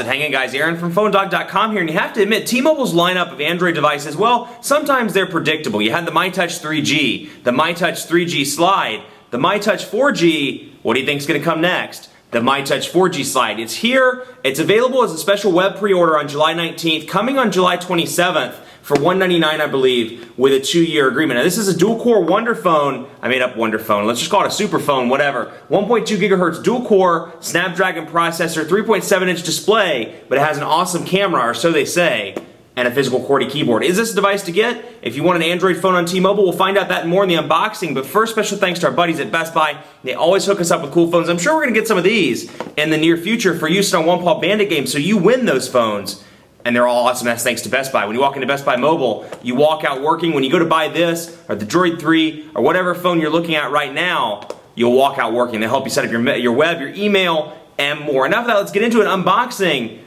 How's it hanging, guys? Aaron from PhoneDog.com here, and you have to admit, T-Mobile's lineup of Android devices, well, sometimes they're predictable. You had the myTouch 3G, the myTouch 3G Slide, the myTouch 4G. What do you think is going to come next? The myTouch 4G Slide. It's here. It's available as a special web pre-order on July 19th, coming on July 27th for $199, I believe, with a 2-year agreement. Now, this is a dual-core Wonder Phone. I made up Wonder Phone. Let's just call it a super phone, whatever. 1.2 gigahertz dual-core Snapdragon processor, 3.7-inch display, but it has an awesome camera, or so they say, and a physical QWERTY keyboard. Is this a device to get? If you want an Android phone on T-Mobile, we'll find out that and more in the unboxing. But first, special thanks to our buddies at Best Buy. They always hook us up with cool phones. I'm sure we're going to get some of these in the near future for use on One Paw Bandit games, so you win those phones. And they're all awesome. That's thanks to Best Buy. When you walk into Best Buy Mobile, you walk out working. When you go to buy this, or the Droid 3, or whatever phone you're looking at right now, you'll walk out working. They'll help you set up your web, your email, and more. Enough of that, let's get into an unboxing.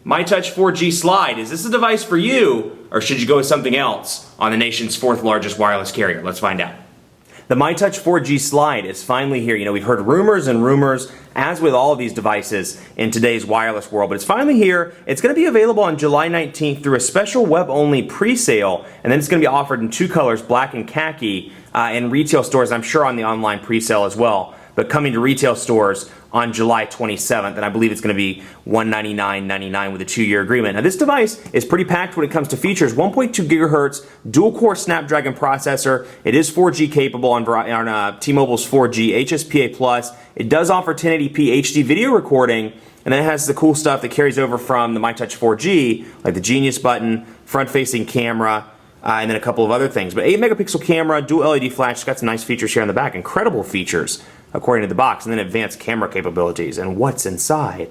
myTouch 4G Slide. Is this a device for you, or should you go with something else on the nation's 4th largest wireless carrier? Let's find out. The myTouch 4G Slide is finally here. You know, we've heard rumors and rumors, as with all of these devices in today's wireless world, but it's finally here. It's going to be available on July 19th through a special web-only pre-sale, and then it's going to be offered in 2 colors, black and khaki, in retail stores, I'm sure on the online pre-sale as well, but coming to retail stores on July 27th, and I believe it's going to be $199.99 with a 2-year agreement. Now, this device is pretty packed when it comes to features. 1.2 gigahertz dual-core Snapdragon processor. It is 4G capable on T-Mobile's 4G HSPA+. It does offer 1080p HD video recording, and then it has the cool stuff that carries over from the myTouch 4G, like the Genius button, front-facing camera, and then a couple of other things. But 8-megapixel camera, dual LED flash. It's got some nice features here on the back. Incredible features, according to the box, and then advanced camera capabilities. And what's inside?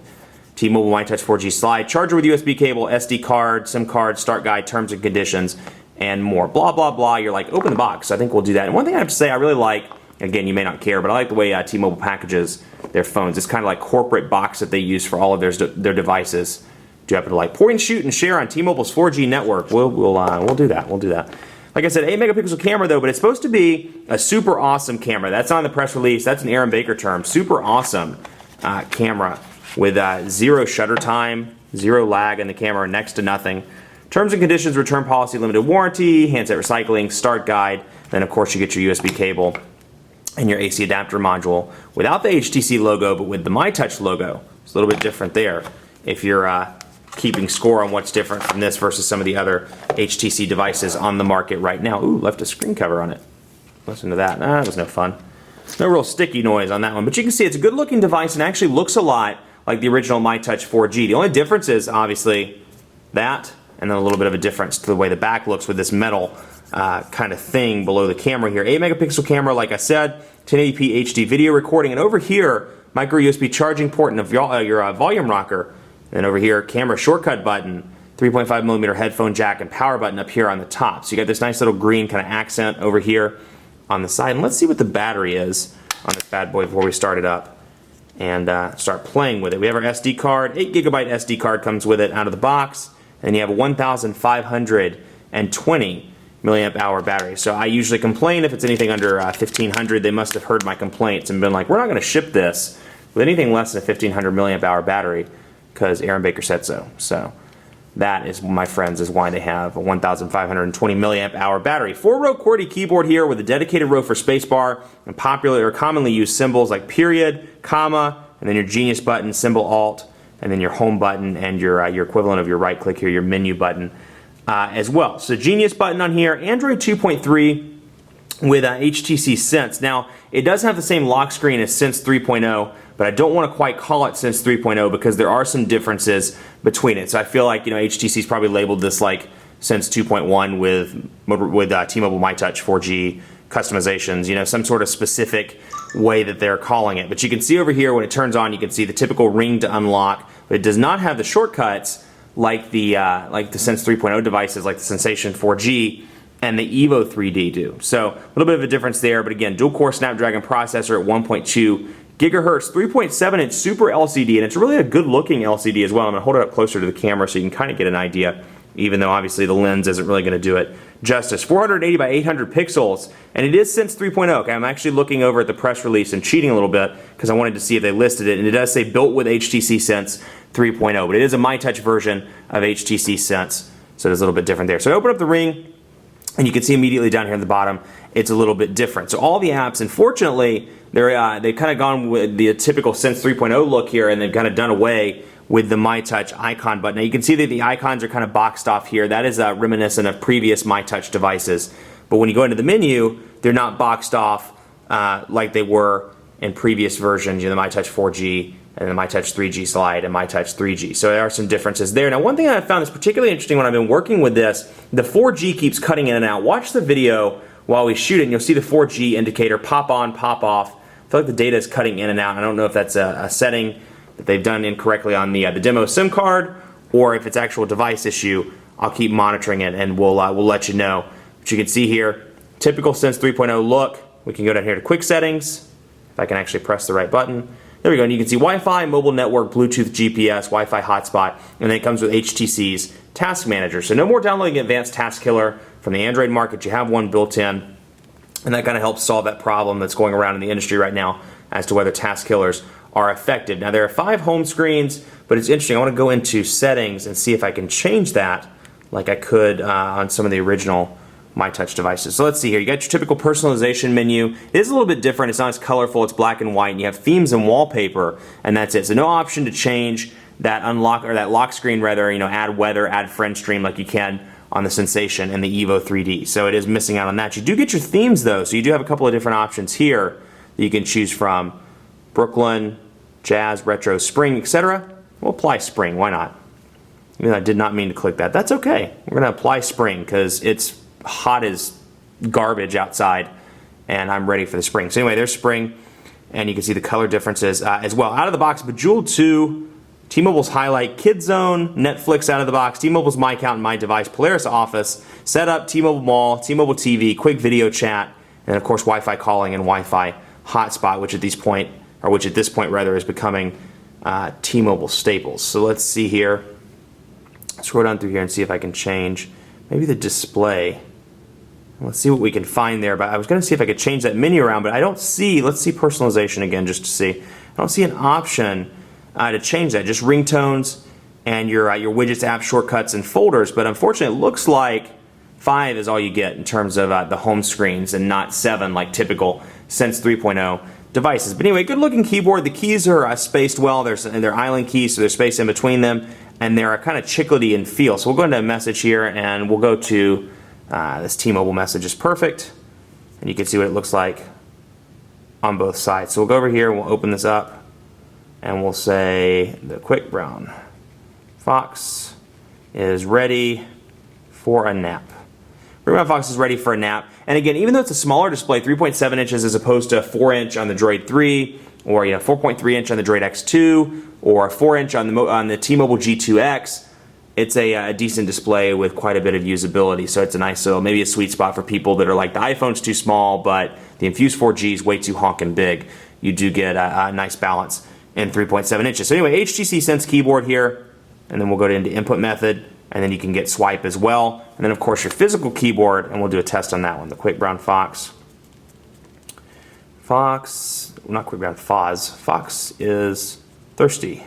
T-Mobile myTouch 4G Slide, charger with USB cable, SD card, SIM card, start guide, terms and conditions, and more. Blah, blah, blah. You're like, open the box. I think we'll do that. And one thing I have to say, I really like, again, you may not care, but I like the way T-Mobile packages their phones. It's kind of like corporate box that they use for all of their devices. Do you happen to like point, shoot, and share on T-Mobile's 4G network? We'll do that. We'll do that. Like I said, 8-megapixel camera though, but it's supposed to be a super awesome camera. That's on the press release. That's an Aaron Baker term. Super awesome camera with 0 shutter time, 0 lag in the camera, next to nothing. Terms and conditions, return policy, limited warranty, handset recycling, start guide. Then of course you get your USB cable and your AC adapter module without the HTC logo, but with the myTouch logo. It's a little bit different there. If you're keeping score on what's different from this versus some of the other HTC devices on the market right now. Ooh, left a screen cover on it. Listen to that. That was no fun. No real sticky noise on that one, but you can see it's a good looking device and actually looks a lot like the original myTouch 4G. The only difference is obviously that, and then a little bit of a difference to the way the back looks with this metal kind of thing below the camera here. 8-megapixel camera, like I said, 1080p HD video recording, and over here, micro USB charging port and your volume rocker. And over here, camera shortcut button, 3.5mm headphone jack, and power button up here on the top. So you got this nice little green kind of accent over here on the side. And let's see what the battery is on this bad boy before we start it up and start playing with it. We have our SD card. 8GB SD card comes with it out of the box. And you have a 1,520 milliamp hour battery. So I usually complain if it's anything under 1,500. They must have heard my complaints and been like, we're not going to ship this with anything less than a 1,500 milliamp hour battery, because Aaron Baker said so. So that is, my friends, is why they have a 1,520 milliamp hour battery. 4-row QWERTY keyboard here with a dedicated row for spacebar and popular or commonly used symbols like period, comma, and then your Genius button, symbol Alt, and then your home button and your equivalent of your right click here, your menu button as well. So Genius button on here, Android 2.3 with HTC Sense. Now, it does have the same lock screen as Sense 3.0, but I don't want to quite call it Sense 3.0 because there are some differences between it. So I feel like, you know, HTC's probably labeled this like Sense 2.1 with T-Mobile myTouch 4G customizations, you know, some sort of specific way that they're calling it. But you can see over here when it turns on, you can see the typical ring to unlock, but it does not have the shortcuts like the Sense 3.0 devices, like the Sensation 4G and the Evo 3D do. So a little bit of a difference there, but again, dual-core Snapdragon processor at 1.2 gigahertz, 3.7-inch Super LCD, and it's really a good-looking LCD as well. I'm going to hold it up closer to the camera so you can kind of get an idea even though obviously the lens isn't really going to do it justice. 480 by 800 pixels, and it is Sense 3.0. Okay, I'm actually looking over at the press release and cheating a little bit because I wanted to see if they listed it, and it does say built with HTC Sense 3.0, but it is a myTouch version of HTC Sense, so it's a little bit different there. So I open up the Ring, and you can see immediately down here at the bottom, it's a little bit different. So all the apps, unfortunately, they've kind of gone with the typical Sense 3.0 look here, and they've kind of done away with the myTouch icon button. Now you can see that the icons are kind of boxed off here. That is reminiscent of previous myTouch devices. But when you go into the menu, they're not boxed off like they were in previous versions, the myTouch 4G and the myTouch 3G slide and myTouch 3G. So there are some differences there. Now one thing that I found is particularly interesting when I've been working with this, the 4G keeps cutting in and out. Watch the video while we shoot it, and you'll see the 4G indicator pop on, pop off. I feel like the data is cutting in and out. I don't know if that's a setting that they've done incorrectly on the demo SIM card, or if it's actual device issue. I'll keep monitoring it, and we'll let you know. But you can see here, typical Sense 3.0 look. We can go down here to quick settings, if I can actually press the right button. There we go, and you can see Wi-Fi, mobile network, Bluetooth, GPS, Wi-Fi hotspot, and then it comes with HTC's Task Manager. So no more downloading Advanced Task Killer from the Android market. You have one built in, and that kind of helps solve that problem that's going around in the industry right now as to whether task killers are effective. Now there are 5 home screens, but it's interesting. I want to go into settings and see if I can change that like I could on some of the original myTouch devices. So let's see here. You got your typical personalization menu. It is a little bit different. It's not as colorful. It's black and white, and you have themes and wallpaper, and that's it. So no option to change that unlock, or that lock screen rather, add weather, add friend stream like you can on the Sensation and the Evo 3D. So it is missing out on that. You do get your themes though, so you do have a couple of different options here that you can choose from. Brooklyn, Jazz, Retro, Spring, etc. We'll apply Spring, why not? Even though I did not mean to click that. That's okay. We're going to apply Spring because it's hot as garbage outside and I'm ready for the Spring. So anyway, there's Spring, and you can see the color differences as well. Out of the box, Bejeweled 2, T-Mobile's Highlight, Kids Zone, Netflix out of the box, T-Mobile's My Account and My Device, Polaris Office, Setup, T-Mobile Mall, T-Mobile TV, Quick Video Chat, and of course Wi-Fi calling and Wi-Fi hotspot, which at this point is becoming T-Mobile staples. So let's see here. Scroll down through here and see if I can change maybe the display. Let's see what we can find there. But I was going to see if I could change that menu around, but I don't see. Let's see personalization again just to see. I don't see an option to change that. Just ringtones and your widgets, app shortcuts, and folders. But unfortunately, it looks like 5 is all you get in terms of the home screens, and not 7 like typical Sense 3.0 devices. But anyway, good looking keyboard. The keys are spaced well. They're island keys, so there's space in between them, and they're kind of chiclety in feel. So we'll go into a message here, and we'll go to this T-Mobile message is perfect, and you can see what it looks like on both sides. So we'll go over here and we'll open this up, and we'll say the quick brown fox is ready for a nap. Brown Fox is ready for a nap. And again, even though it's a smaller display, 3.7 inches as opposed to 4-inch on the Droid 3, or 4.3-inch on the Droid X2, or 4-inch on the T-Mobile G2x, it's a decent display with quite a bit of usability. So it's a nice, maybe a sweet spot for people that are like, the iPhone's too small, but the Infuse 4G is way too honking big. You do get a nice balance in 3.7 inches. So anyway, HTC Sense keyboard here, and then we'll go into input method, and then you can get swipe as well. And then of course your physical keyboard, and we'll do a test on that one. The Quick Brown Fox. Not Quick Brown, Fox is thirsty,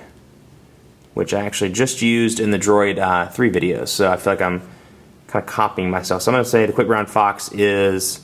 which I actually just used in the Droid 3 videos. So I feel like I'm kind of copying myself. So I'm going to say the Quick Brown Fox is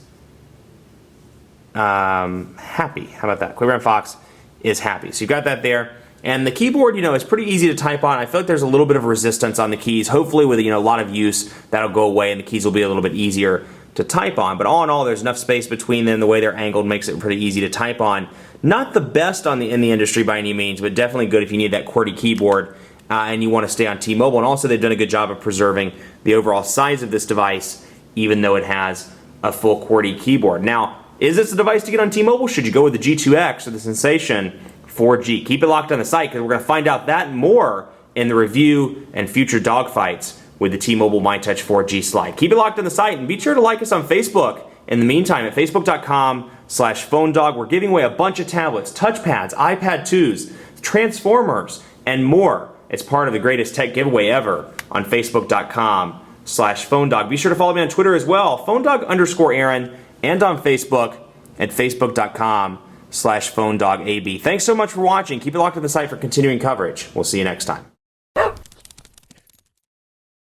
happy. How about that? Quick Brown Fox is happy. So you got that there. And the keyboard, is pretty easy to type on. I feel like there's a little bit of resistance on the keys. Hopefully with a lot of use, that'll go away and the keys will be a little bit easier to type on. But all in all, there's enough space between them. The way they're angled makes it pretty easy to type on. Not the best in the industry by any means, but definitely good if you need that QWERTY keyboard and you want to stay on T-Mobile. And also they've done a good job of preserving the overall size of this device, even though it has a full QWERTY keyboard. Now, is this a device to get on T-Mobile? Should you go with the G2X or the Sensation 4G? Keep it locked on the site because we're going to find out that and more in the review and future dogfights with the T-Mobile myTouch 4G slide. Keep it locked on the site, and be sure to like us on Facebook. In the meantime, at facebook.com/PhoneDog, we're giving away a bunch of tablets, touchpads, iPad 2s, Transformers, and more. It's part of the greatest tech giveaway ever on Facebook.com/PhoneDog. Be sure to follow me on Twitter as well, PhoneDog_Aaron, and on Facebook at Facebook.com/PhoneDogAB. Thanks so much for watching. Keep it locked to the site for continuing coverage. We'll see you next time.